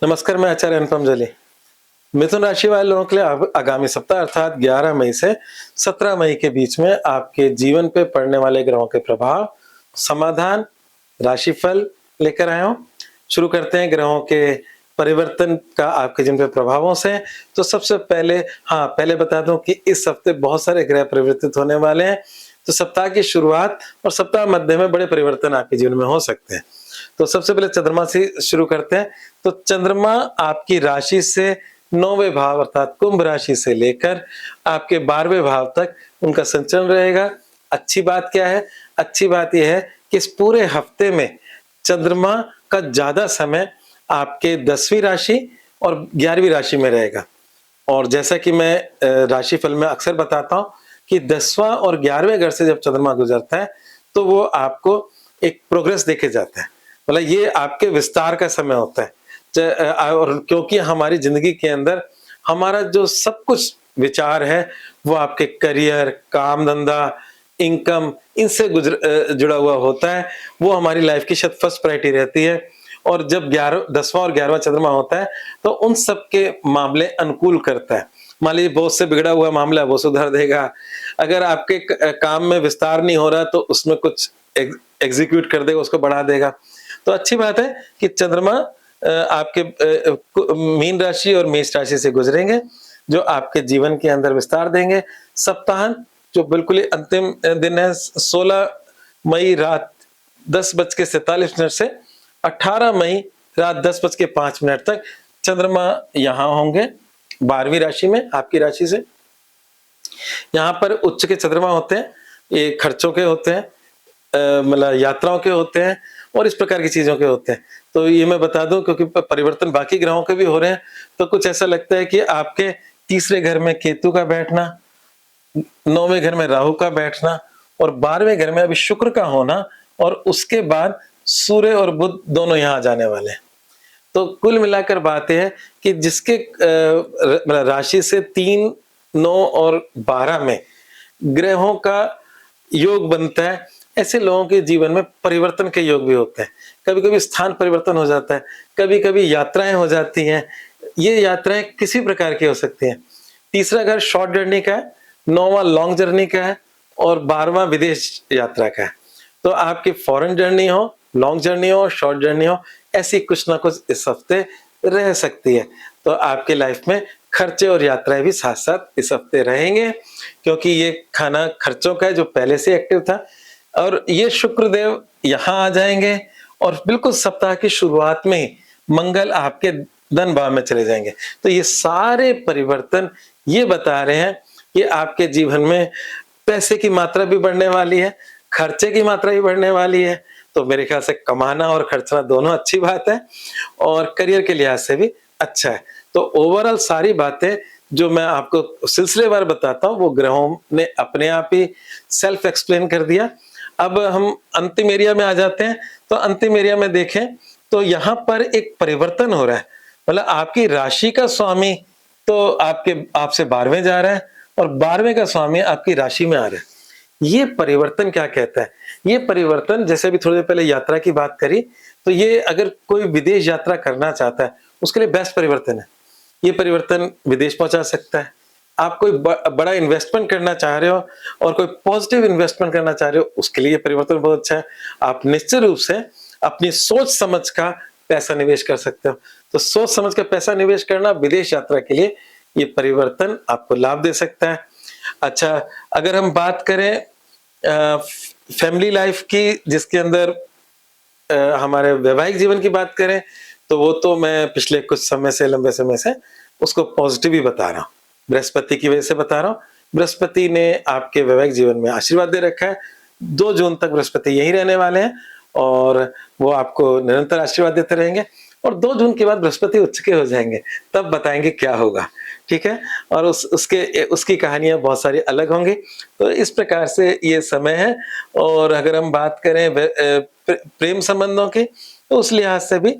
नमस्कार, मैं आचार्य अनुपम जली। मिथुन राशि वाले लोगों के लिए आगामी सप्ताह अर्थात 11 मई से 17 मई के बीच में आपके जीवन पे पड़ने वाले ग्रहों के प्रभाव, समाधान, राशिफल लेकर आया हूं। शुरू करते हैं ग्रहों के परिवर्तन का आपके जिन पे प्रभावों से। तो सबसे पहले बता दूं कि इस हफ्ते बहुत सारे ग्रह परिवर्तित होने वाले हैं। तो सप्ताह की शुरुआत और सप्ताह मध्य में बड़े परिवर्तन आपके जीवन में हो सकते हैं। तो सबसे पहले चंद्रमा से शुरू करते हैं। तो चंद्रमा आपकी राशि से 9वें भाव अर्थात कुंभ राशि से लेकर आपके 12वें भाव तक उनका संचलन रहेगा। अच्छी बात क्या है? अच्छी बात यह है कि इस पूरे हफ्ते में चंद्रमा का ज्यादा समय आपके 10वीं राशि और 11वीं राशि में रहेगा। और जैसा कि मैं राशिफल में अक्सर बताता हूं कि 10वां और 11वें घर से जब चंद्रमा गुजरता है तो वो आपको एक प्रोग्रेस देके जाता है। मतलब ये आपके विस्तार का समय होता है। और क्योंकि हमारी जिंदगी के अंदर हमारा जो सब कुछ विचार है वो आपके करियर, काम धंधा, इनकम इनसे जुड़ा हुआ होता है। वो हमारी लाइफ की शायद फर्स्ट प्रायोरिटी रहती है। और जब 10वां और 11वां चंद्रमा होता है तो उन सब के मामले अनुकूल करता है। मान लीजिए बहुत से बिगड़ा हुआ मामला वो सुधार देगा। अगर आपके काम में विस्तार नहीं हो रहा तो उसमें कुछ एग्जीक्यूट कर देगा, उसको बढ़ा देगा। तो अच्छी बात है कि चंद्रमा आपके मीन राशि और मेष राशि से गुजरेंगे जो आपके जीवन के अंदर विस्तार देंगे। सप्ताहांत जो बिल्कुल ही अंतिम दिन है 16 मई रात 10:47 से 18 मई रात 10:05 तक चंद्रमा यहाँ होंगे 12वीं राशि में आपकी राशि से। यहाँ पर उच्च के चंद्रमा होते हैं, ये खर्चों के होते हैं, मतलब यात्राओं के होते हैं और इस प्रकार की चीजों के होते हैं। तो ये मैं बता दूं क्योंकि परिवर्तन बाकी ग्रहों के भी हो रहे हैं। तो कुछ ऐसा लगता है कि आपके तीसरे घर में केतु का बैठना, 9वें घर में राहु का बैठना और 12वें घर में अभी शुक्र का होना और उसके बाद सूर्य और बुध दोनों यहाँ आ जाने वाले हैं। तो कुल मिलाकर बात यह है कि जिसके मतलब राशि से 3, 9 और 12 में ग्रहों का योग बनता है, ऐसे लोगों के जीवन में परिवर्तन के योग भी होते हैं। कभी कभी स्थान परिवर्तन हो जाता है, कभी कभी यात्राएं हो जाती हैं। ये यात्राएं किसी प्रकार की हो सकती हैं। तीसरा घर शॉर्ट जर्नी का है, 9वां लॉन्ग जर्नी का है और 12वां विदेश यात्रा का है। तो आपकी फॉरेन जर्नी हो, लॉन्ग जर्नी हो, शॉर्ट जर्नी हो, ऐसी कुछ ना कुछ इस हफ्ते रह सकती है। तो आपके लाइफ में खर्चे और यात्राएं भी साथ साथ इस हफ्ते रहेंगे क्योंकि ये खाना खर्चों का है जो पहले से एक्टिव था। और ये शुक्रदेव यहाँ आ जाएंगे और बिल्कुल सप्ताह की शुरुआत में ही मंगल आपके धन भाव में चले जाएंगे। तो ये सारे परिवर्तन ये बता रहे हैं कि आपके जीवन में पैसे की मात्रा भी बढ़ने वाली है, खर्चे की मात्रा भी बढ़ने वाली है। तो मेरे ख्याल से कमाना और खर्चना दोनों अच्छी बात है और करियर के लिहाज से भी अच्छा है। तो ओवरऑल सारी बातें जो मैं आपको सिलसिलेवार बताता हूँ वो ग्रहों ने अपने आप ही सेल्फ एक्सप्लेन कर दिया। अब हम अंतिम एरिया में आ जाते हैं। तो अंतिम एरिया में देखें तो यहाँ पर एक परिवर्तन हो रहा है। मतलब आपकी राशि का स्वामी तो आपसे 12वें जा रहा है और 12वें का स्वामी आपकी राशि में आ रहा है। ये परिवर्तन क्या कहता है? ये परिवर्तन जैसे अभी थोड़ी देर पहले यात्रा की बात करी, तो ये अगर कोई विदेश यात्रा करना चाहता है उसके लिए बेस्ट परिवर्तन है। ये परिवर्तन विदेश पहुंचा सकता है। आप कोई बड़ा इन्वेस्टमेंट करना चाह रहे हो और कोई पॉजिटिव इन्वेस्टमेंट करना चाह रहे हो उसके लिए परिवर्तन बहुत अच्छा है। आप निश्चित रूप से अपनी सोच समझ का पैसा निवेश कर सकते हो। तो सोच समझ का पैसा निवेश करना विदेश यात्रा के लिए ये परिवर्तन आपको लाभ दे सकता है। अच्छा, अगर हम बात करें फैमिली लाइफ की जिसके अंदर हमारे वैवाहिक जीवन की बात करें तो वो तो मैं पिछले कुछ समय से लंबे समय से उसको पॉजिटिव ही बता रहा हूँ। बृहस्पति की वजह से बता रहा हूँ। बृहस्पति ने आपके वैवाहिक जीवन में आशीर्वाद दे रखा है। 2 जून तक बृहस्पति यही रहने वाले हैं और वो आपको निरंतर आशीर्वाद देते रहेंगे। और 2 जून के बाद बृहस्पति उच्च के हो जाएंगे, तब बताएंगे क्या होगा। ठीक है, और उसकी कहानियां बहुत सारी अलग होंगी। तो इस प्रकार से ये समय है। और अगर हम बात करें प्रेम संबंधों की तो उस लिहाज से भी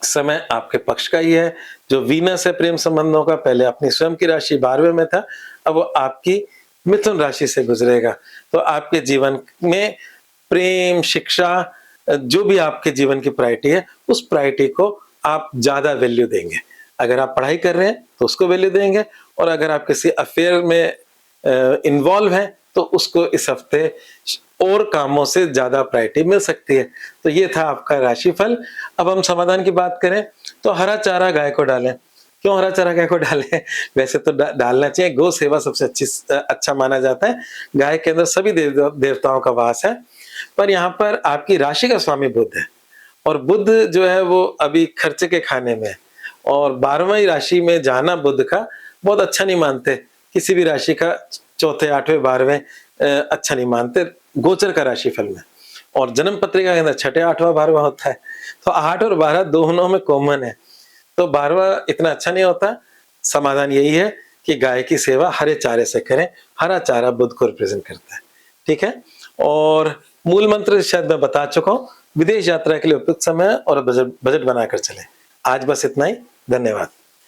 समय आपके पक्ष का ही है। जो वीनस है प्रेम संबंधों का, पहले अपनी स्वयं की राशि 12वें में था, अब वो आपकी मिथुन राशि से गुजरेगा। तो आपके जीवन में प्रेम, शिक्षा, जो भी आपके जीवन की प्रायोरिटी है उस प्रायोरिटी को आप ज्यादा वैल्यू देंगे। अगर आप पढ़ाई कर रहे हैं तो उसको वैल्यू देंगे, और अगर आप किसी अफेयर में इन्वॉल्व हैं तो उसको इस हफ्ते और कामों से ज्यादा प्रायोरिटी मिल सकती है। तो ये था आपका राशिफल। अब हम समाधान की बात करें तो हरा चारा गाय को डालें। क्यों हरा चारा गाय को डालें? वैसे तो डालना चाहिए, गौ सेवा सबसे अच्छा माना जाता है। गाय के अंदर सभी देवताओं का वास है, पर यहाँ पर आपकी राशि का स्वामी बुध है, और बुध जो है वो अभी खर्चे के खाने में है, और 12वीं राशि में जाना बुध का बहुत अच्छा नहीं मानते। किसी भी राशि का चौथे, 8वें, 12वें अच्छा नहीं मानते गोचर का राशिफल में। और जन्म पत्रिका के अंदर छठे, 8वां, 12वां होता है, तो 8 और 12 दोनों में कॉमन है, तो 12वां इतना अच्छा नहीं होता। समाधान यही है कि गाय की सेवा हरे चारे से करें। हरा चारा बुध को रिप्रेजेंट करता है, ठीक है। और मूल मंत्र शायद मैं बता चुका हूं, विदेश यात्रा के लिए उपयुक्त समय है और बजट बनाकर चले। आज बस इतना ही, धन्यवाद।